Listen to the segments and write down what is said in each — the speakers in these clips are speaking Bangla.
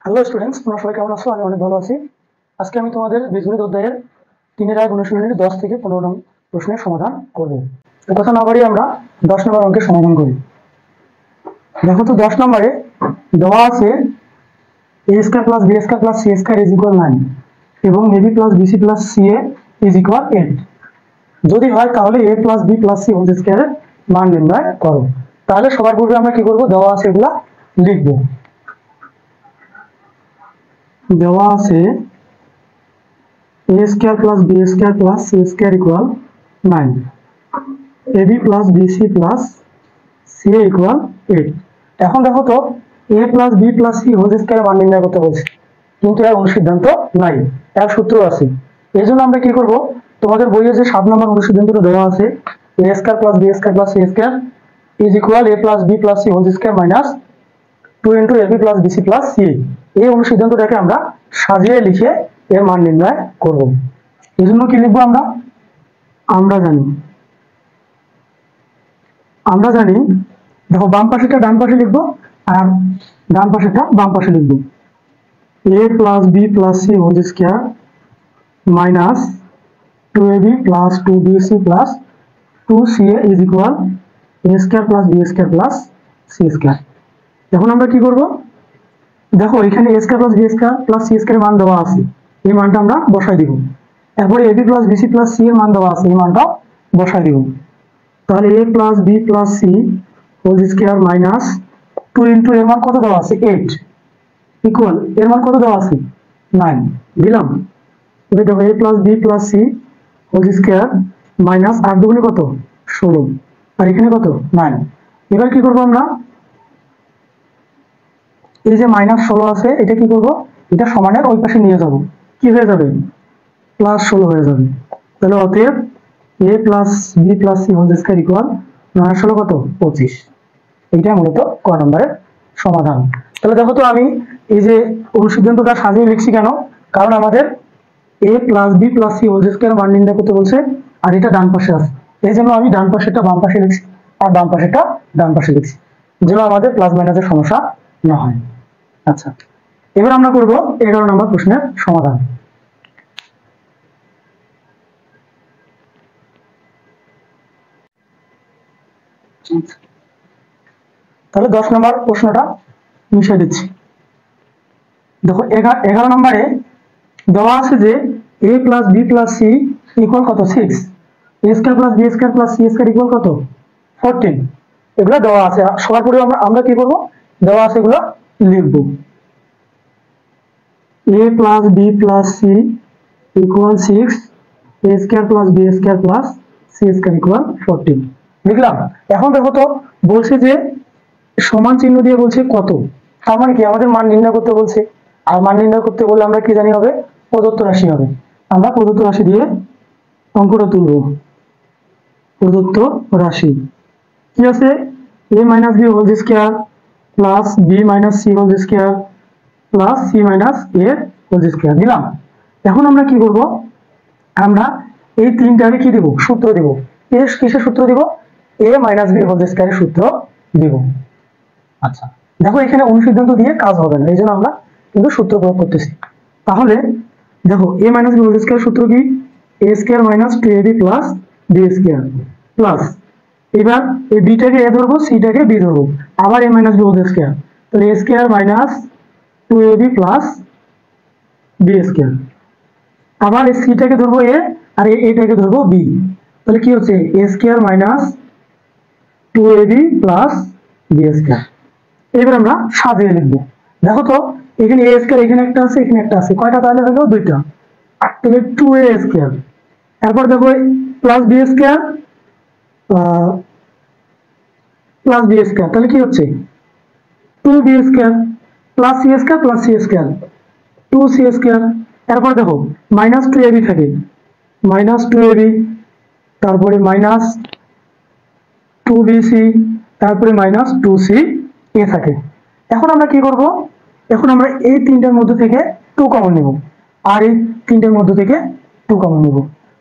হ্যালো স্টুডেন্টস, তোমরা সবাই কেমন আছো? আমি অনেক ভালো আছি। আজকে আমি তোমাদের বীজগণিত অধ্যায়ের 3-এর অনুশীলনীর 10 থেকে 15 নং প্রশ্নের সমাধান করব। কথা না বাড়িয়ে আমরা 10 নম্বর অঙ্কের সমাধান করি। দেখো তো 10 নম্বরে দেওয়া আছে a square plus b square plus c square is equal 9 এবং ab plus bc plus ca is equal 8। যদি হয় তাহলে a plus b plus c whole স্কয়ারের মান নির্ণয় করো। তাহলে সবার পূর্বে আমরা কি করব, দেওয়া আছে এগুলা লিখব। দেওয়া আছে a square plus b square plus c square equal 9, ab plus bc plus ca equal 8। এখন দেখো তো a plus b plus c whole square মান নির্ণয় করতে বলছে, কিন্তু এর অনুসিদ্ধান্ত নাই, এর সূত্র আছে। এই জন্য আমরা কি করব, তোমাদের বইয়ে যে 7 নম্বর অনুসিদ্ধান্তটা দেওয়া আছে a square plus b square plus c square is equal a plus b plus c whole square minus 2 into ab plus bc plus c, এই অনুসিদ্ধান্তটাকে আমরা সাজিয়ে লিখে এর মান নির্ণয় করব। এই জন্য কি লিখবো আমরা আমরা জানি দেখো, বাম পাশেটা ডান পাশে লিখবো আর ডান পাশেটা বাম পাশে লিখবো। a plus b plus c whole square minus 2ab plus 2bc plus 2ca is equal a square plus b square plus c square. এখন আমরা কি করব, দেখো এখানে a square plus b square plus c square মান দেওয়া আছে, এই মানটা আমরা বসাই দিব। এরপরে ab plus bc plus c এর মান দেওয়া আছে, এই মানটা বসাই দিব। তাহলে a plus b plus c whole square minus 2 into এর মান কত দেওয়া আছে 8 ইকুয়াল এর মান কত দেওয়া আছে 9 দিলাম। এবার দেখো a plus b plus c whole square minus 8 দুগুণে কত 16 আর এখানে কত 9। এবার কি করব আমরা, এই যে মাইনাস 16 আছে এটা কি করব, এটা সমানের ওই পাশে নিয়ে যাব, কি হয়ে যাবে প্লাস 16 হয়ে যাবে। তাহলে অতএব a plus b plus c whole square equal 9 16 কত 25। এইটা মূলত ক নম্বরের সমাধান। তাহলে দেখো তো আমি এই যে অনুসিদ্ধান্তটা সাজিয়ে লিখছি কেন, কারণ আমাদের a plus b plus c whole square মান নির্ণয় করতে বলছে, আর এটা ডান পাশে আছে, এই জন্য আমি ডান পাশেটা বাম পাশে লিখছি আর বাম পাশেটা ডান পাশে লিখছি, যেন আমাদের প্লাস মাইনাসের সমস্যা না হয়। আচ্ছা, এবার আমরা করব 11 নম্বর প্রশ্নের সমাধান। তাহলে 10 নম্বর প্রশ্নটা মিশিয়ে দিচ্ছি। দেখো 11 নম্বরে দেওয়া আছে যে a plus b plus c equal কত 6, a square plus b square plus c square equal কত 14। এগুলো দেওয়া আছে, সবার পরে আমরা কি করব, দেওয়া আছে এগুলো লিখব। a plus b plus c equal 6, a square plus b square plus c square equal 14 লিখলাম। এখন দেখো তো বলছে যে সমান চিহ্ন দিয়ে বলছে কত, তার মানে কি আমাদের মান নির্ণয় করতে বলছে, আর মান নির্ণয় করতে বললে আমরা কি জানি হবে, প্রদত্ত রাশি হবে। আমরা প্রদত্ত রাশি দিয়ে অঙ্কটা তুলব। প্রদত্ত রাশি কি আছে, a minus b whole square plus b minus c whole square plus c minus a whole square দিলাম। এখন আমরা কি করব, আমরা এই তিনটারে কি দেব, সূত্র দেব। এর কিসের সূত্র দেব, a মাইনাস b হোল স্কয়ারের সূত্র দেব। আচ্ছা, দেখো এখানে অনুসিদ্ধান্ত দিয়ে কাজ হবে না, এই জন্য আমরা কিন্তু সূত্র প্রয়োগ করতেছি। তাহলে দেখো a minus b whole square সূত্র কি, a square minus 2ab plus b square plus, এবার এই b টাকে a ধরবো, c টাকে b ধরবো, আবার a minus b whole square, তাহলে a square minus 2ab plus b square, আবার এই c টাকে ধরবো a আর a টাকে ধরবো b, তাহলে কি হচ্ছে a square minus 2ab plus b square. এবার আমরা সাজিয়ে লিখবো। দেখো তো এখানে a স্কয়ার এখানে একটা আছে এখানে একটা আছে, কয়টা তাহলে হলো দুইটা, তাহলে 2a স্কয়ার। এরপর দেখো plus b square plus b square, তাহলে কি হচ্ছে 2b square plus c square plus c square 2c square. এরপর দেখো মাইনাস 2ab থাকে, মাইনাস 2ab, তারপরে মাইনাস 2bc, তারপরে মাইনাস 2c এ থাকে। এখন আমরা কি করব, এখন আমরা এই তিনটার মধ্যে থেকে 2 কমন নেব, আর এই তিনটার মধ্যে থেকে 2 কমন নেব।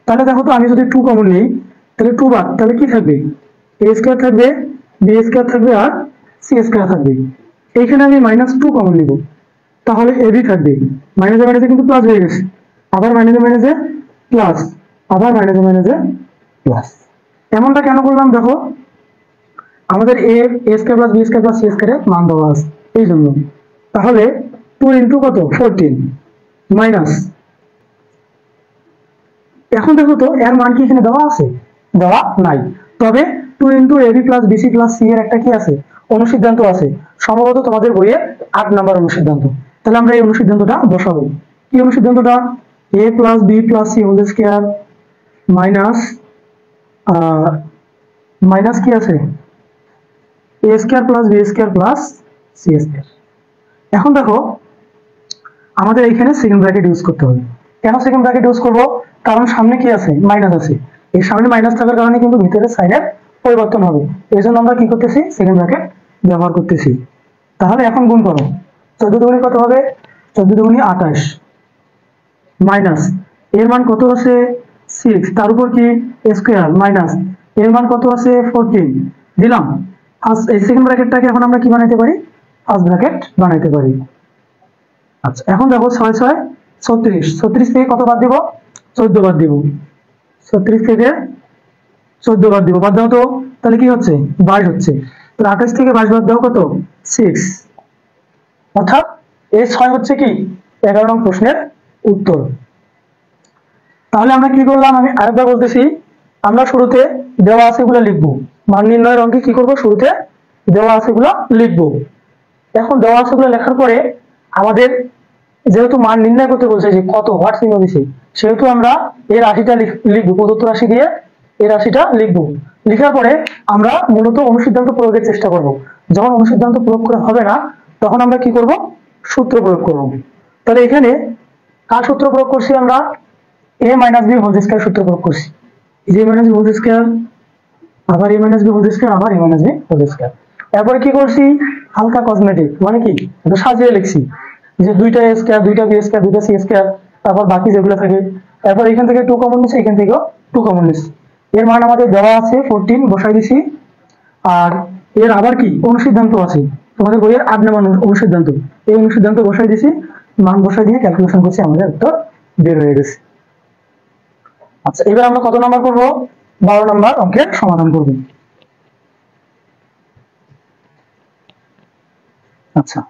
তাহলে দেখো তো আমি যদি 2 কমন নেই তাহলে 2 বাদ, তাহলে কি থাকবে a স্কয়ার থাকবে, b স্কয়ার থাকবে আর c স্কয়ার থাকবে। এইখানে আমি -2 কমন নেব, তাহলে এবি থাকবে, মাইনাসে মাইনাসে কিন্তু প্লাস হয়ে গেছে, আবার মাইনাসে মাইনাসে প্লাস, আবার মাইনাসে মাইনাসে প্লাস। এমনটা কেন করলাম দেখো, আমাদের A square plus B square plus C স্কয়ারের মান দেওয়া আছে এই জন্য। তাহলে 2 ইন্টু কত 14 মাইনাস, এখন দেখো তো এর মান কি এখানে দেওয়া আছে? দেওয়া নাই। তবে 2 into a b plus b c plus c এর একটা কি আছে? অনুসিদ্ধান্ত আছে, সম্ভবত তোমাদের বইয়ে 8 নাম্বার অনুসিদ্ধান্ত। তাহলে আমরা এই অনুসিদ্ধান্তটা বসাবো। কি অনুসিদ্ধান্তটা? A plus B plus C whole square minus minus কি আছে A square plus B square plus C square. এখন দেখো আমাদের এখানে সেকেন্ড ব্র্যাকেট ইউজ করতে হবে। কেন সেকেন্ড ব্র্যাকেট ইউজ করব? কারণ সামনে কি আছে? মাইনাস আছে। এই সামনে মাইনাস থাকার কারণে কিন্তু ভিতরে সাইনের পরিবর্তন হবে, এই জন্য আমরা কি করতেছি? সেকেন্ড ব্র্যাকেট ব্যবহার করতেছি। তাহলে এখন গুণ করো, 14 দুগুণে কত হবে? 14 দুগুণে 28 মাইনাস এর মান কত আছে? 6, তার উপর কি স্কয়ার মাইনাস এর মান কত আছে? 14 দিলাম। এই সেকেন্ড ব্র্যাকেটটাকে এখন আমরা কি বানাইতে পারি? ফার্স্ট ব্র্যাকেট বানাইতে পারি। আচ্ছা এখন দেখো 6 6 36, 36 থেকে কত বাদ দিব? 14 বাদ দিব। 36 থেকে 14 বাদ দিব, বাদ দাও তো, তাহলে কি হচ্ছে? 22 হচ্ছে। তাহলে 28 থেকে 22 বাদ দাও কত? 6। অর্থাৎ এই 6 হচ্ছে কি 11 নং প্রশ্নের উত্তর। তাহলে আমরা কি করলাম? আমি আরেকবার বলতেছি, আমরা শুরুতে দেওয়া আছে গুলো লিখবো। মান নির্ণয়ের অঙ্কে কি করব? শুরুতে দেওয়া আছে গুলো লিখবো। এখন দেওয়া আছে গুলো লেখার পরে আমাদের যেহেতু মান নির্ণয় করতে বলছে যে কত হোয়াট চিহ্ন দিছে, সেহেতু আমরা এই রাশিটা লিখবো, প্রদত্ত রাশি দিয়ে এই রাশিটা লিখবো। লিখার পরে আমরা মূলত অনুসিদ্ধান্ত প্রয়োগের চেষ্টা করব। যখন অনুসিদ্ধান্ত প্রয়োগ করা হবে না তখন আমরা কি করব? সূত্র প্রয়োগ করব। তাহলে এখানে কার সূত্র প্রয়োগ করছি? আমরা a minus b whole square সূত্র প্রয়োগ করছি। a minus b whole square, আবার a minus b whole square, আবার a minus b whole square. এরপরে কি করছি? হালকা কসমেটিক, মানে কি একটু সাজিয়ে লিখছি যে দুইটা a স্কয়ার, দুইটা b স্কয়ার, দুইটা c স্কয়ার, তারপর বাকি যেগুলো থাকে। এরপর এখান থেকে 2 কমন নিছি, এখান থেকেও 2 কমন নিছি। এর মান আমাদের দেওয়া আছে 14 বসাই দিছি। আর এর আবার কি অনুসিদ্ধান্ত আছে, তোমাদের বইয়ের 8 নম্বর অনুসিদ্ধান্ত, এই অনুসিদ্ধান্ত বসাই দিছি, মান বসাই দিয়ে ক্যালকুলেশন করছি, আমাদের উত্তর বের হয়ে গেছে। আচ্ছা এবার আমরা কত নাম্বার করব? 12 নাম্বার অঙ্কের সমাধান করব। আচ্ছা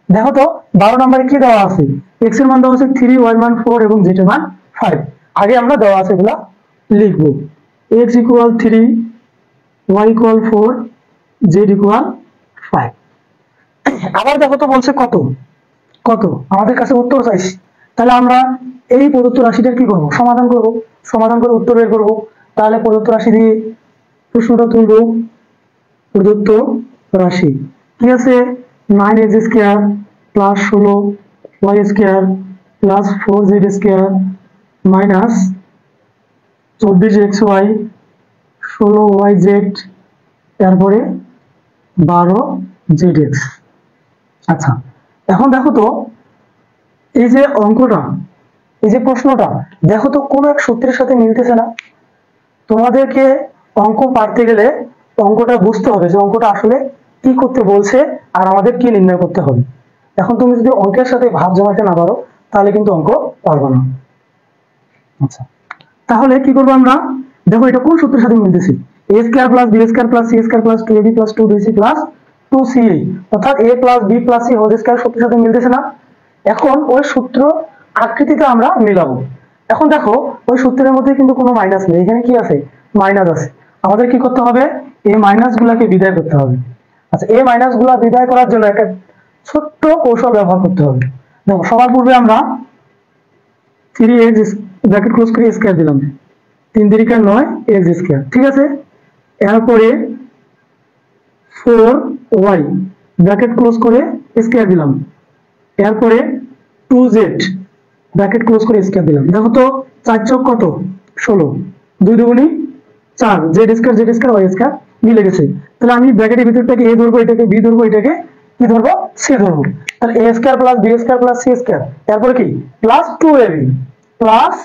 দেখো তো 12 নম্বরে কি দেওয়া আছে? x এর মান দেওয়া আছে 3, y মান 4 এবং z এর মান 5। আগে আমরা দেওয়া আছে এগুলা লিখব। x = 3, y = 4, z = 5। আবার দেখো তো বলছে কত কত, আমাদের কাছে উত্তর চাইছি। তাহলে আমরা এই প্রদত্ত রাশিটার কি করব? সমাধান করব। সমাধান করে উত্তর বের করব। তাহলে প্রদত্ত রাশি দিয়ে প্রশ্নটা তুলব। প্রদত্ত রাশি কি আছে? 9x square plus 16y square plus 4z square minus 24xy 16yz তারপরে 12zx। আচ্ছা এখন দেখো তো এই যে অঙ্কটা, এই যে প্রশ্নটা, দেখো তো কোন এক সূত্রের সাথে মিলতেছে না? তোমাদেরকে অঙ্ক পারতে গেলে অঙ্কটা বুঝতে হবে যে অঙ্কটা আসলে কি করতে বলছে আর আমাদের কি নির্ণয় করতে হবে। এখন তুমি যদি অঙ্কের সাথে ভাব জমাতে না পারো তাহলে কিন্তু অঙ্ক পারবে না। আচ্ছা তাহলে কি করবো আমরা? দেখো এটা কোন সূত্রের সাথে মিলতেছে? a square plus B square plus C square plus 2ab plus 2bc plus 2ca, অর্থাৎ a plus B plus C whole square সূত্রের সাথে মিলতেছে না? এখন ওই সূত্র আকৃতিতে আমরা মিলাবো। এখন দেখো ওই সূত্রের মধ্যে কিন্তু কোনো মাইনাস নেই, এখানে কি আছে? মাইনাস আছে। আমাদের কি করতে হবে? এই মাইনাস গুলাকে বিদায় করতে হবে। আচ্ছা এই মাইনাস গুলা বিদায় করার জন্য একটা ছোট্ট কৌশল ব্যবহার করতে হবে। দেখো সবার পূর্বে আমরা 3x ব্র্যাকেট ক্লোজ করে স্কয়ার দিলাম, 3 3 9 x স্কয়ার, ঠিক আছে। এরপরে 4y ব্র্যাকেট ক্লোজ করে স্কয়ার দিলাম, এরপরে 2z ব্র্যাকেট ক্লোজ করে স্কয়ার দিলাম। দেখো তো 4 চক কত? 16, 2 দুগুণে 4, z স্কয়ার y স্কয়ার মিলে গেছে। তাহলে আমি ব্র্যাকেটের ভিতরটাকে a ধরবো, এটাকে b ধরবো, এটাকে কি ধরবো? c ধরবো। তাহলে a square plus b square plus c square, তারপরে কি প্লাস 2ab প্লাস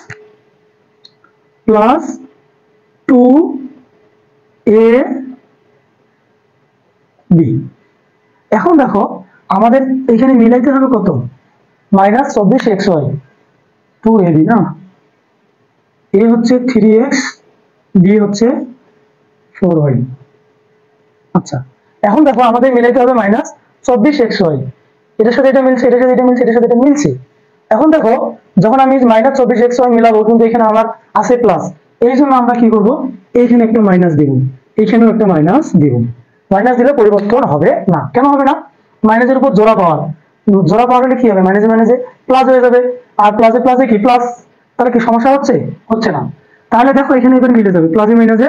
2ab। এখন দেখো আমাদের এখানে মিলাইতে হবে কত, -24xy 2ab না, a হচ্ছে 3x, b হচ্ছে 4y। আচ্ছা, এখন দেখো আমাদের মিলাইতে হবে -24xy, এটার সাথে এটা মিলছে, এটার সাথে এটা মিলছে, এটার সাথে এটা মিলছে। এখন দেখো যখন আমি -24xy মিলাবো, কিন্তু এখানে আমার আছে প্লাস, এই জন্য আমরা কি করব, এইখানে একটা মাইনাস দিব, এইখানেও একটা মাইনাস দিব। মাইনাস দিলে পরিবর্তন হবে না। কেন হবে না? মাইনাসের উপর জোড়া পাওয়ার, জোড়া পাওয়ার হলে কি হবে, মাইনাসে মাইনাসে প্লাস হয়ে যাবে, আর প্লাসে প্লাসে কি প্লাস, তাহলে কি সমস্যা হচ্ছে? হচ্ছে না। তাহলে দেখো এখানে এবার মিলে যাবে, প্লাসে মাইনাসে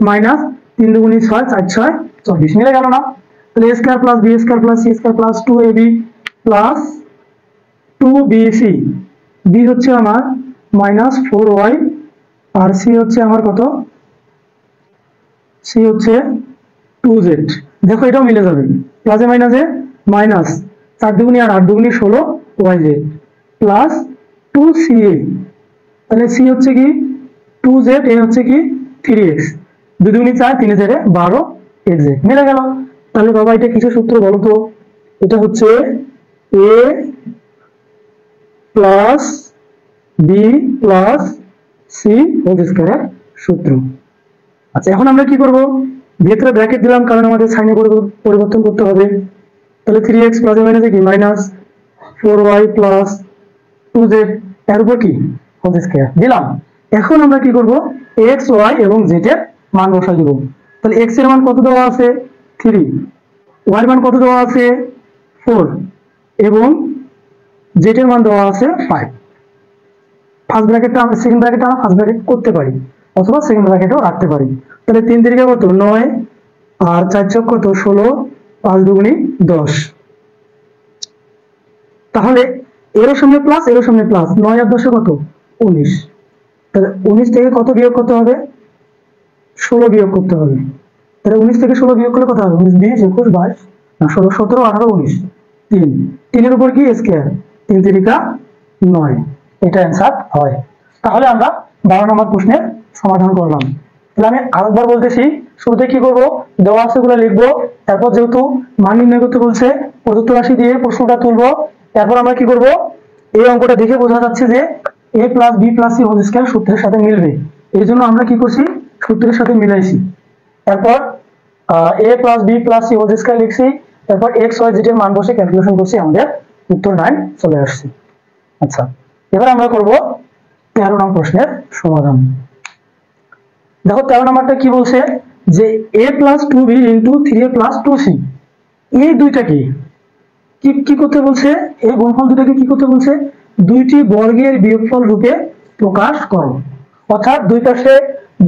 মাইনাস, 3 দুগুণী 6, 4 6 24 মিলে গেল না? তাহলে a square plus b square plus c square plus 2ab plus 2bc, b হচ্ছে আমার -4y, আর c হচ্ছে আমার কত, c হচ্ছে 2z। দেখো এটাও মিলে যাবে, প্লাসে মাইনাসে মাইনাস, 4 দুগুণী আর 8 দুগুণী 16 yz প্লাস 2ca, তাহলে c হচ্ছে কি 2z, a হচ্ছে কি 3x, 2 দুগুণী 4, 3 4 12x মিলে গেল। তাহলে বাবা এটা কিসের সূত্র বলো তো? এটা হচ্ছে a plus b plus c whole স্কয়ারের সূত্র। আচ্ছা, এখন আমরা কি করব, ভেতরে ব্র্যাকেট দিলাম কারণ আমাদের সাইনে পরিবর্তন করতে হবে। তাহলে 3x প্লাস মাইনাসে কি -4y প্লাস 2z, এর উপর কি হোল স্কয়ার দিলাম। এখন আমরা কি করব, x y এবং z এর মান বসাই দেব। তাহলে x এর মান কত দেওয়া আছে 3, y এর মান কত দেওয়া আছে 4, এবং z এর মান দেওয়া আছে 5। ফার্স্ট ব্র্যাকেটটা আমরা সেকেন্ড ব্র্যাকেটটা আমরা ফার্স্ট ব্র্যাকেট করতে পারি, অথবা সেকেন্ড ব্র্যাকেটও রাখতে পারি। তাহলে 3 3 কত 9, আর 4 4 কত 16, 5 দুগুণী 10। তাহলে এর সামনে প্লাস, এর সামনে প্লাস, 9 আর 10 কত 19। তাহলে 19 থেকে কত বিয়োগ করতে হবে, 16 বিয়োগ করতে হবে। তাহলে 19 থেকে 16 বিয়োগ করলে কত হবে, 19 20 21 22 না 16 17 18 19, 3 3 এর উপর কি স্কয়ার, 3 3 9, এটা অ্যান্সার হয়। তাহলে আমরা 12 নম্বর প্রশ্নের সমাধান করলাম। তাহলে আমি আরেকবার বলতেছি, শুরুতে কি করব, দেওয়া আছে গুলো লিখবো, তারপর যেহেতু মান নির্ণয় করতে বলছে প্রদত্ত রাশি দিয়ে প্রশ্নটা তুলবো। তারপর আমরা কি করব, এই অঙ্কটা দেখে বোঝা যাচ্ছে যে a plus b plus c whole square সূত্রের সাথে মিলবে, এই জন্য আমরা কি করছি, সূত্রের সাথে মিলাইছি। তারপর a plus b plus c whole square লিখছি, তারপর x y z এর মান বসে ক্যালকুলেশন করছি, আমাদের উত্তর 9 চলে আসছে। আচ্ছা, এবার আমরা করব 13 নম্বর প্রশ্নের সমাধান। দেখো 13 নম্বরটা কি বলছে, যে a plus 2b into 3a plus 2c, এই দুইটাকে কি করতে বলছে, এই গুণফল দুটাকে কি করতে বলছে, দুইটি বর্গের বিয়োগফল রূপে প্রকাশ করো। অর্থাৎ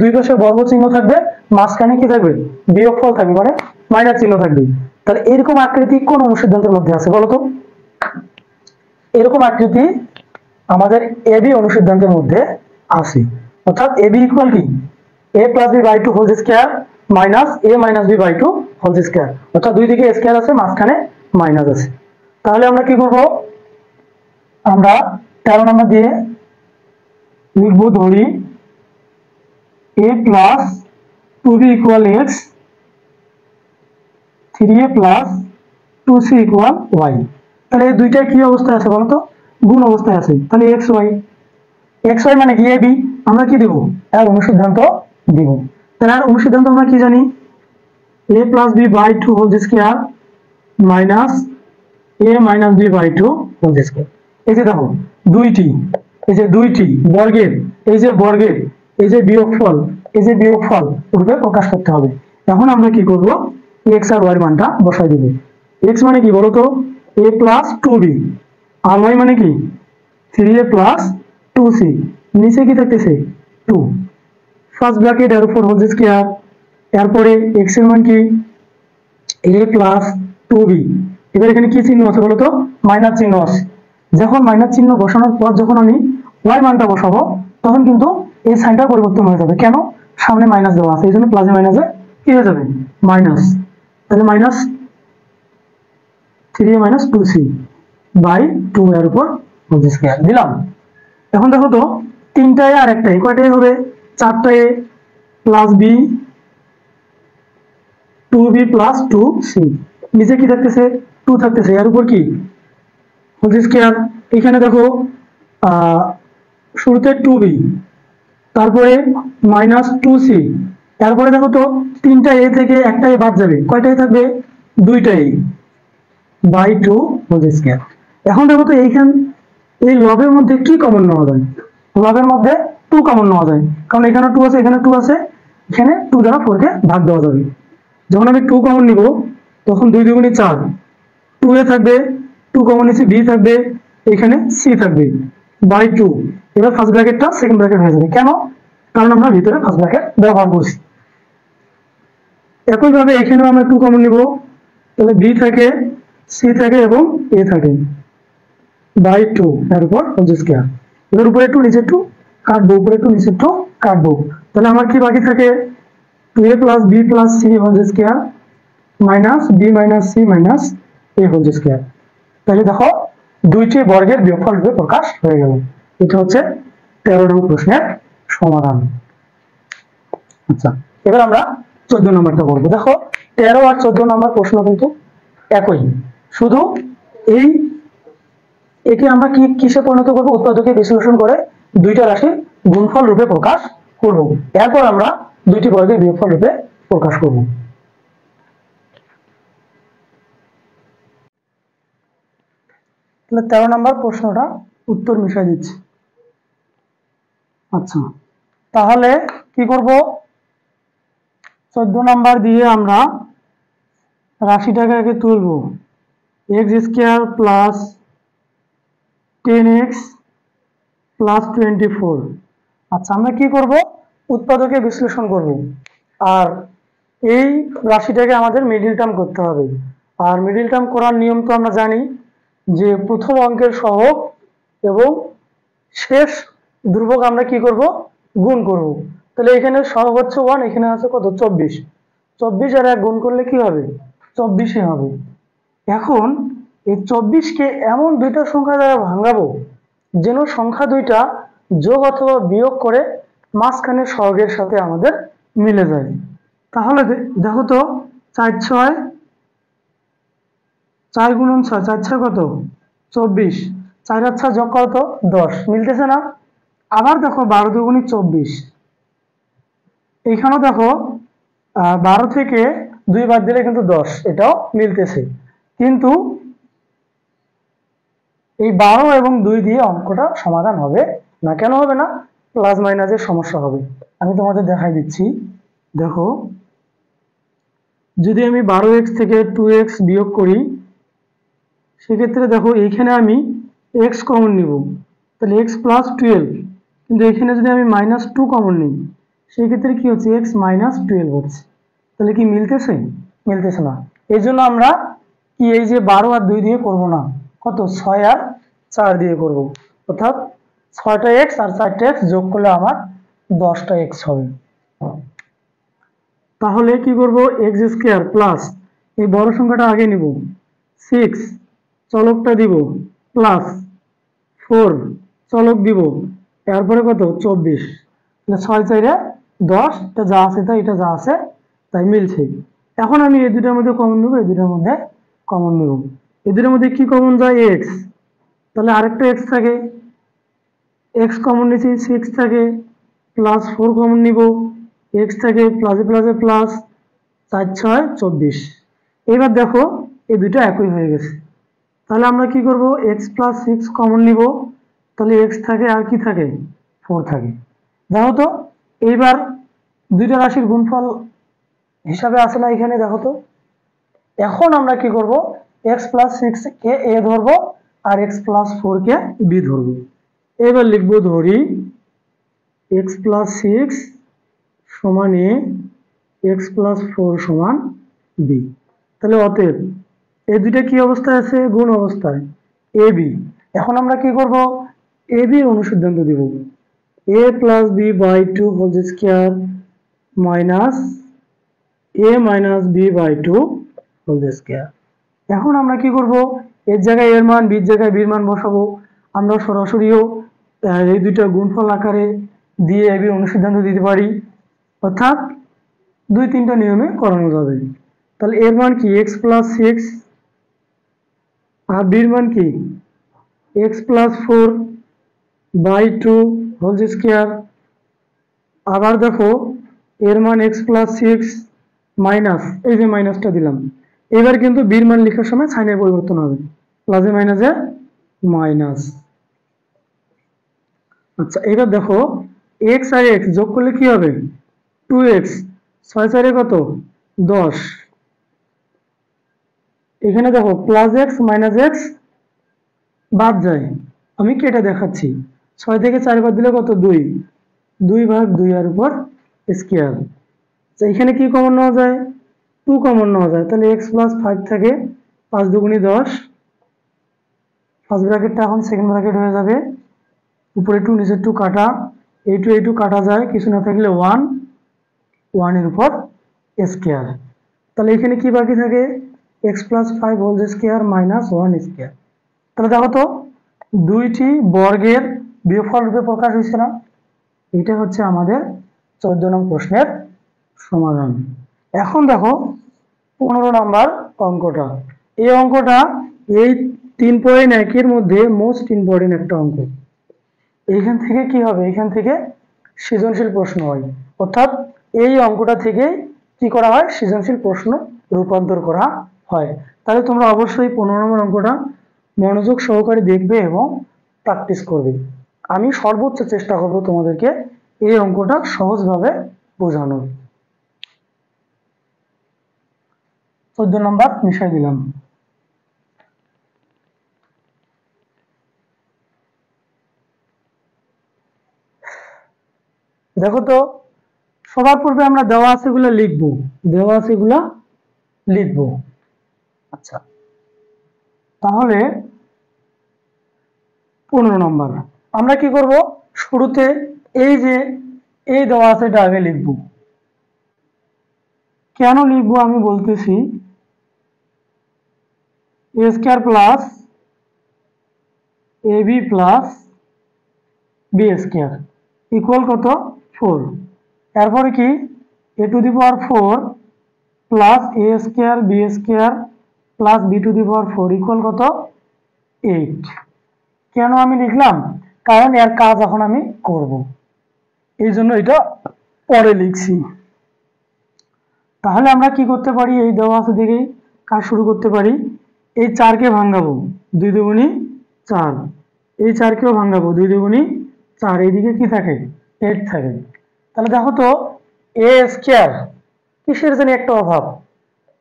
দুই পাশে বর্গ চিহ্ন থাকবে, মাঝখানে কি থাকবে, বিয়োগফল থাকবে, মানে মাইনাস চিহ্ন থাকবে। তাহলে এরকম আকৃতি কোন অনুসিদ্ধান্তের মধ্যে আছে বলতো? এরকম আকৃতি আমাদের এবি অনুসিদ্ধান্তের মধ্যে আছে। অর্থাৎ এবি ইকুয়াল কি, a plus b by 2 whole square minus a minus b by 2 whole square. অর্থাৎ দুই দিকে স্কয়ার আছে, মাঝখানে মাইনাস আছে। তাহলে আমরা কি করব, আমরা 13 নম্বর দিয়ে লিখব, ধরি a plus 2b equal x, 3a plus 2c equal y। তাহলে এই দুইটা কি অবস্থায় আছে বলতো, গুণ অবস্থায় আছে। তাহলে x y মানে কি a b, আমরা কি দেব, এর অনুসিদ্ধান্ত দিব। তাহলে আর অনুসিদ্ধান্ত আমরা কি জানি, a plus b by 2 whole square minus a minus b by 2 whole square. এই যে দেখো দুইটি, এই যে দুইটি বর্গের, এই যে বর্গের, এই যে বিয়োগফল, এই যে বিয়োগফল রূপে প্রকাশ করতে হবে। এখন আমরা কি করব, x আর y এর মানটা বসাই দেব। x মানে কি বলতো, a plus 2b, R y মানে কি 3a প্লাস 2c, নিচে কি থাকতেছে 2, ফার্স্ট ব্র্যাকেট এর উপর হোল স্কয়ার, এরপরে x এর মান কি a প্লাস 2b। এবার এখানে কি চিহ্ন আছে বলতো, মাইনাস চিহ্ন আছে। যখন মাইনাস চিহ্ন বসানোর পর যখন আমি y মানটা বসাবো, তখন কিন্তু এই সাইনটা পরিবর্তন হয়ে যাবে। কেন, সামনে মাইনাস দেওয়া আছে, এই জন্য প্লাসে মাইনাসে কি হয়ে যাবে, মাইনাস। তাহলে minus 3a minus 2c by 2 এর উপর হোল স্কয়ার দিলাম। এখন দেখো তো, তিনটায় আর একটাই, কয়টাই হবে, 4টায় plus b 2b plus 2c, নিচে কি থাকতেছে 2 থাকতেছে, এর উপর কি হোল স্কয়ার। এখানে দেখো শুরুতে 2b, তারপরে -2c, তারপরে দেখো তো 3টা a থেকে একটা a বাদ যাবে, কয়টাই থাকবে? 2টা a বাই 2 হোল স্কয়ার। এখন দেখো তো এইখান এই লবের মধ্যে কি কমন নেওয়া যায়? লবের মধ্যে 2 কমন নেওয়া যায়, কারণ এখানে 2 আছে, এখানে 2 আছে, এখানে 2 দ্বারা 4 কে ভাগ দেওয়া যাবে। যখন আমি 2 কমন নিব তখন 2 2 4, 2a থাকবে, 2 কমন নিচে b থাকবে, এখানে c থাকবে বাই 2। এবার ফার্স্ট ব্র্যাকেটটা সেকেন্ড ব্র্যাকেট হয়ে যাবে, কেন? কারণ আমরা ভিতরে ফার্স্ট ব্র্যাকেট ব্যবহার করছি। একইভাবে এখানেও আমরা 2 কমন নিব, তাহলে b থাকে, c থাকে এবং a থাকে বাই 2 এর উপর হোল স্কয়ার। এর উপরে 2 নিচে 2 কাটবো, উপরে 2 নিচে 2 কাটবো, তাহলে আমার কি বাকি থাকে? 2a + b + c whole square minus b - c - a whole square. তাহলে দেখো দুইটি বর্গের বিয়োগফল রূপে প্রকাশ হয়ে গেল। এটা হচ্ছে 13 নং প্রশ্নের সমাধান। আচ্ছা, এবার আমরা 14 নম্বরটা করব। দেখো 13 আর 14 নম্বর প্রশ্ন কিন্তু একই, শুধু একে আমরা কিসে পরিণত করব? উৎপাদকে বিশ্লেষণ করে দুইটা রাশির গুণফল রূপে প্রকাশ করব। এরপর আমরা দুইটি বর্গের বিয়োগফল রূপে প্রকাশ করব। তাহলে 13 নম্বর প্রশ্নটা উত্তর মিশাই দিচ্ছি। আচ্ছা, তাহলে কি করব? 14 নম্বর দিয়ে আমরা রাশিটাকে আগে তুলব, x² + 10x + 24। আচ্ছা, আমরা কি করব? উৎপাদকে বিশ্লেষণ করব, আর এই রাশিটাকে আমাদের মিডল টার্ম করতে হবে। আর মিডল টার্ম করার নিয়ম তো আমরা জানি, যে প্রথম অঙ্কের সহগ এবং শেষ ধ্রুবক আমরা কি করব? গুণ করব। তাহলে এখানে সহগ হচ্ছে 1, এখানে আছে কত? 24। 24 আর 1 গুণ করলে কি হবে? 24 হবে। এখন এই 24কে এমন দুইটা সংখ্যা দ্বারা ভাঙাবো যেন সংখ্যা দুইটা যোগ অথবা বিয়োগ করে মাঝখানে সহগের সাথে আমাদের মিলে যায়। তাহলে দেখো তো 4 6, 4 × 6, 4 6 কত? 24, 4 আর 6 যোগ কত? 10, মিলতেছে না? আবার দেখো 12 × 2 = 24, এইখানেও দেখো 12 থেকে 2 বাদ দিলে কিন্তু 10, এটাও মিলতেছে। কিন্তু এই 12 এবং 2 দিয়ে অঙ্কটা সমাধান হবে না। কেন হবে না? প্লাস মাইনাসের সমস্যা হবে। আমি তোমাদের দেখাই দিচ্ছি। দেখো, যদি আমি 12x থেকে 2x বিয়োগ করি, সেক্ষেত্রে দেখো এইখানে আমি x কমন নিব, তাহলে x + 12। কিন্তু এখানে যদি আমি -2 কমন নিই, সেই ক্ষেত্রে কি হচ্ছে? x - 12 হচ্ছে। তাহলে কি মিলতেছে? মিলতেছে না। এই জন্য আমরা কি এই যে 12 আর 2 দিয়ে করব না, কত? 6 আর 4 দিয়ে করব। অর্থাৎ 6টা x আর 4টা x যোগ করলে আমার 10টা x হবে। তাহলে কি করব? x² প্লাস এই বড় সংখ্যাটা আগে নিব, 6 চলকটা দিব, প্লাস 4 চলক দিব, এরপরে কত? 24। তাহলে 6 4 10, এটা যা আছে তাই, এটা যা আছে তাই মিলছে। এখন আমি এই দুটার মধ্যে কমন নেব, এই দুটার মধ্যে কমন নেব। এই দুটার মধ্যে কি কমন যায়? x, তাহলে আরেকটা x থাকে, x কমন নিচ্ছি, 6 থাকে, প্লাস 4 কমন নিব, x থাকে, প্লাসে প্লাসে প্লাস, 4 6 24। এবার দেখো এই দুটো একই হয়ে গেছে। তাহলে আমরা কি করব? x + 6 কমন নিব, তাহলে x থাকে আর কি থাকে? 4 থাকে। দেখো তো এইবার দুইটা রাশির গুণফল হিসাবে আছে না এখানে? দেখো তো এখন আমরা কি করব? x + 6 কে a ধরব আর x + 4 কে b ধরব। এবার লিখব, ধরি x + 6 সমান a, x + 4 সমান b। তাহলে অতএব এই দুইটা কি অবস্থায় আছে? গুণ অবস্থায়, ab। এখন আমরা কি করব? ab এর অনুসিদ্ধান্ত দিব, a + b/2 whole square minus a - b/2 whole square. এখন আমরা কি করব? এর জায়গায় এর মান, বির জায়গায় বির মান বসাবো। আমরা সরাসরিও এই দুইটা গুণফল আকারে দিয়ে ab এর অনুসিদ্ধান্ত দিতে পারি, অর্থাৎ 2-3টা নিয়মে করানো যাবে। তাহলে এর মান কি? x + 6 বির মান কি x+4/2 হোল স্কয়ার। আবার দেখো এর মান x+6 মাইনাস, এই যে মাইনাসটা দিলাম। এবার কিন্তু বির মান লেখার সময় সাইনের পরিবর্তন হবে, প্লাসে মাইনাসে মাইনাস। আচ্ছা এবার দেখো x আর x যোগ করলে কি হবে 2x, 6 4 কত 10। এখানে দেখো প্লাস x মাইনাস x বাদ যায়, আমি কেটে দেখাচ্ছি। 6 থেকে 4 বাদ দিলে কত 2, 2/2 এর উপর স্কয়ার। এখানে কি কমন নেওয়া যায় 2 কমন নেওয়া যায়, তাহলে x+5 থাকে 5 দুগুণী 10। ফার্স্ট ব্র্যাকেটটা এখন সেকেন্ড ব্র্যাকেট হয়ে যাবে, উপরে 2 নিচে 2 কাটা, এই 2 কাটা যায়, কিছু না থাকলে 1, 1 এর উপর স্কয়ার। তাহলে এখানে কি বাকি থাকে x+5 whole square minus 1 square. তাহলে দেখো তো দুইটি বর্গের বিয়োগফল রূপে প্রকাশ হয়েছে না। এটা হচ্ছে আমাদের 14 নং প্রশ্নের সমাধান। এখন দেখো 15 নম্বর অঙ্কটা। এই অঙ্কটা এই 3.1 এর মধ্যে মোস্ট ইম্পর্টেন্ট একটা অঙ্ক। এইখান থেকে কি হবে, এখান থেকে সৃজনশীল প্রশ্ন হয়, অর্থাৎ এই অঙ্কটা থেকে কি করা হয় সৃজনশীল প্রশ্ন রূপান্তর করা হয়। তাহলে তোমরা অবশ্যই 15 নম্বর অঙ্কটা মনোযোগ সহকারে দেখবে এবং প্র্যাকটিস করবে। আমি সর্বোচ্চ চেষ্টা করব তোমাদেরকে এই অঙ্কটা সহজভাবে বোঝানোর। 14 নম্বর মিশাই দিলাম। দেখো তো সবার পূর্বে আমরা দেওয়া আছে এগুলো লিখবো, দেওয়া আছে এগুলা লিখবো। আচ্ছা তাহলে 15 নম্বর আমরা কি করব, শুরুতে এই যে এই দেওয়া আছে এটা আগে লিখব। কেন লিখবো আমি বলতেছি, a square plus ab plus b square equal কত 4। তারপরে কি a to the power 4 plus a square b square plus b to the power 4 equal কত 8। কেন আমি লিখলাম, কারণ এর কাজ এখন আমি করব, এই জন্য এটা পরে লিখছি। তাহলে আমরা কি করতে পারি, এই দেওয়া আছে দেখেই কাজ শুরু করতে পারি। এই 4 কে ভাঙাবো 2 দুগুণী 4, এই 4 কেও ভাঙাবো 2 দুগুণী 4, এইদিকে কি থাকে 8 থাকে। তাহলে দেখো তো a স্কয়ার কিসের জানি একটা অভাব,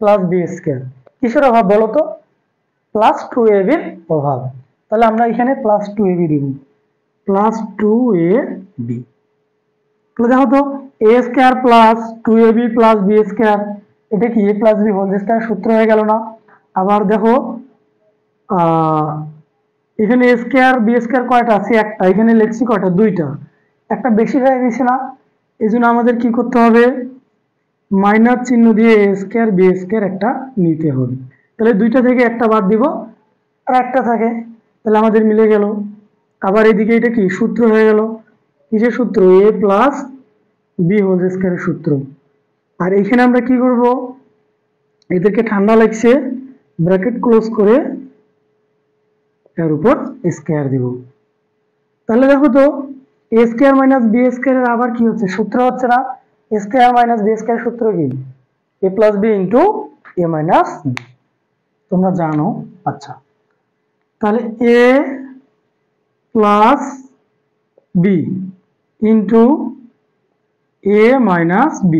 প্লাস b স্কয়ার কিসের অভাব বলো তো, প্লাস 2ab এর অভাব। তাহলে আমরা এখানে প্লাস 2ab দিব, প্লাস 2ab। তাহলে দেখো তো a square plus 2ab plus b square, এটা কি a plus b whole square সূত্র হয়ে গেল না। আবার দেখো এখানে a স্কয়ার b স্কয়ার কয়টা আছে একটা, এখানে লিখছি কয়টা দুইটা, একটা বেশি হয়ে গেছে না। এজন্য আমাদের কি করতে হবে, মাইনাস চিহ্ন দিয়ে a স্কয়ার b স্কয়ার একটা নিতে হবে। তাহলে দুইটা থেকে একটা বাদ দিব আর একটা থাকে, তাহলে আমাদের মিলে গেল। আবার এদিকে এটা কি সূত্র হয়ে গেল, কিসের সূত্র a প্লাস b হোল স্কয়ারের সূত্র। আর এখানে আমরা কি করব, এদেরকে ঠান্ডা লাগছে ব্র্যাকেট ক্লোজ করে এর উপর স্কয়ার দিব। তাহলে দেখো তো a স্কয়ার মাইনাস b স্কয়ারের আবার কি হচ্ছে সূত্র হচ্ছে না, a square minus b square সূত্র কি a plus b into a minus b, তোমরা জানো। আচ্ছা তাহলে a plus b into a minus b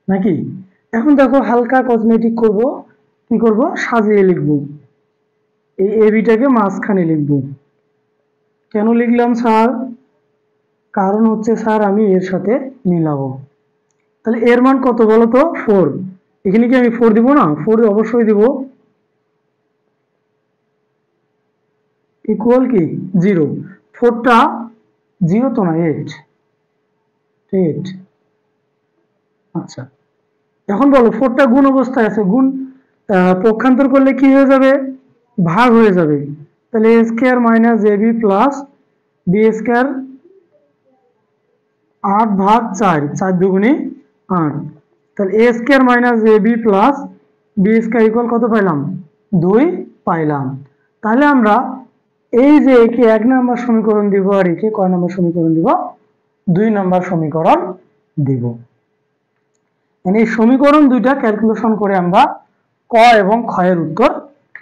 নাকি। এখন দেখো হালকা কসমেটিক করব, কি করব সাজিয়ে লিখব, এই a bটাকে মাঝখানে লিখব। কেন লিখলাম স্যার, কারণ হচ্ছে স্যার আমি এর সাথে মিলাবো। তাহলে এর মান কত বলো তো 4, এখানে কি আমি 4 দিব না, 4 অবশ্যই দিব, ইকুয়াল কি 0, 4টা 0 তো না 8। আচ্ছা এখন বলো 4টা গুণ অবস্থায় আছে, গুণ পক্ষান্তর করলে কি হয়ে যাবে ভাগ হয়ে যাবে। তাহলে a square minus ab plus b square 8/4, 4 দুগুণী 8। তাহলে a square minus ab plus b square equal কত পাইলাম 2 পাইলাম। তাহলে আমরা এই যে একে 1 নম্বর সমীকরণ দিব আর একে কয় নম্বর সমীকরণ দিব? 2 নম্বর সমীকরণ দিব। মানে এই সমীকরণ দুইটা ক্যালকুলেশন করে আমরা ক এবং খ এর উত্তর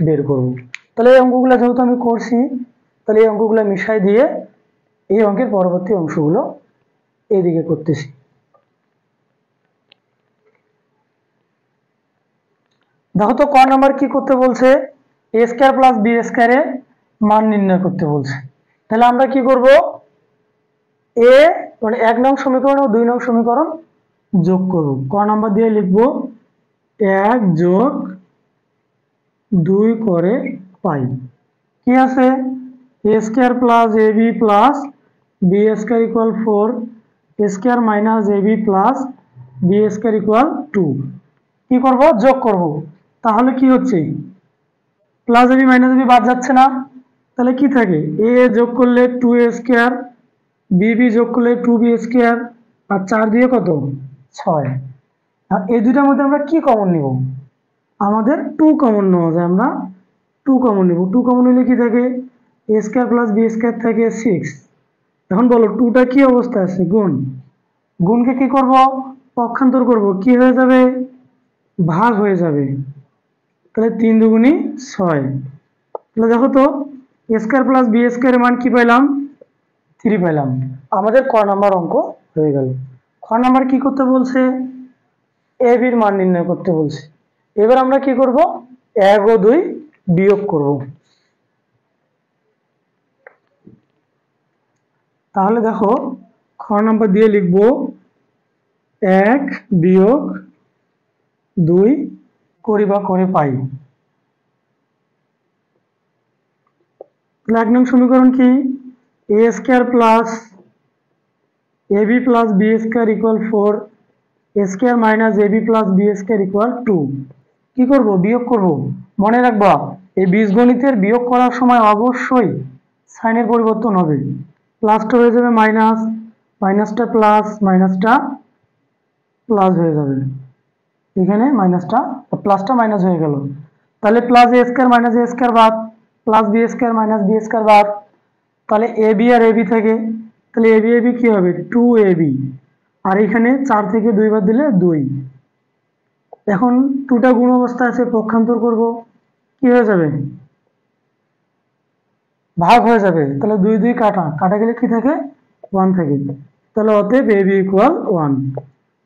বের করব। তাহলে এই অঙ্কগুলো যেহেতু আমি করছি, তাহলে এই অঙ্কগুলো মিশাই দিয়ে এই অঙ্কের পরবর্তী অংশগুলো এইদিকে করতেছি। দেখো তো ক নাম্বার কি করতে বলছে? এ স্কয়ার প্লাস বি স্কয়ারের মান নির্ণয় করতে বলছে। তাহলে আমরা কি করব? এ মানে 1 নং সমীকরণ ও 2 নং সমীকরণ যোগ করব। ক নাম্বার দিয়ে লিখব 1 যোগ 2 করে পাই। কি আছে? A square plus AB plus B square equal 4, A square minus AB plus B square equal 2। কি করব? যোগ করব। তাহলে কি হচ্ছে? প্লাস এবি মাইনাস এবি বাদ যাচ্ছে না, তাহলে কি থাকে? এ যোগ করলে 2a স্কয়ার, বি যোগ করলে 2b স্কয়ার, আর 4 দিয়ে কত? 6। আর এই দুইটার মধ্যে আমরা কি কমন নিব? আমাদের 2 কমন নেওয়া যায়, আমরা 2 কমন নিব। 2 কমন নিলে কি থাকে? a square plus b square থাকে 6। এখন বলো 2টা কি অবস্থায় আছে? গুণ। গুণকে কি করব? পক্ষান্তর করব। কি হয়ে যাবে? ভাগ হয়ে যাবে। তাহলে 3 দুগুণী 6। তাহলে দেখো তো a স্কয়ার প্লাস b স্কয়ারের মান কি পাইলাম? 3 পাইলাম। আমাদের ক নাম্বার অঙ্ক হয়ে গেল। খ নাম্বার কি করতে বলছে? ab এর মান নির্ণয় করতে বলছে। এবার আমরা কি করব? 1 ও 2 বিয়োগ করব। তাহলে দেখো খ নাম্বার দিয়ে লিখব 1 বিয়োগ 2 করি বা করে পাই। 1 নং সমীকরণ কি? A square plus AB plus B square equal 4, A square minus AB plus B square equal 2। কি করব? বিয়োগ করব। মনে রাখবা এই বীজগণিতের বিয়োগ করার সময় অবশ্যই সাইনের পরিবর্তন হবে। প্লাসটা হয়ে যাবে মাইনাস, মাইনাসটা প্লাস, মাইনাসটা প্লাস হয়ে যাবে। এখানে মাইনাসটা প্লাসটা মাইনাস হয়ে গেল। তাহলে plus a square minus a square বাদ, plus B square minus b square বাদ। তাহলে এবি আর এবি থাকে, তাহলে এবি এবি কি হবে? 2ab। আর এখানে 4 থেকে 2 বাদ দিলে 2। এখন 2টা গুণ অবস্থা আছে, পক্ষান্তর করব। কি হয়ে যাবে? ভাগ হয়ে যাবে। তাহলে 2 2 কাটা, কাটা গেলে কি থাকে? 1 থাকে। তাহলে অতএব ab ইকুয়াল 1।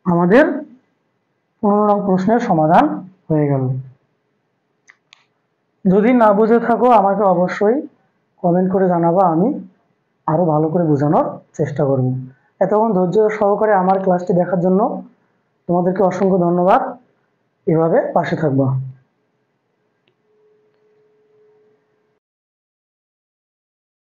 আমাদের 15 নং প্রশ্নের সমাধান হয়ে গেল। যদি না বুঝে থাকো আমাকে অবশ্যই কমেন্ট করে জানাবা, আমি আরো ভালো করে বোঝানোর চেষ্টা করব। এতক্ষণ ধৈর্য সহকারে আমার ক্লাসটি দেখার জন্য তোমাদেরকে অসংখ্য ধন্যবাদ। এভাবে পাশে থাকবা।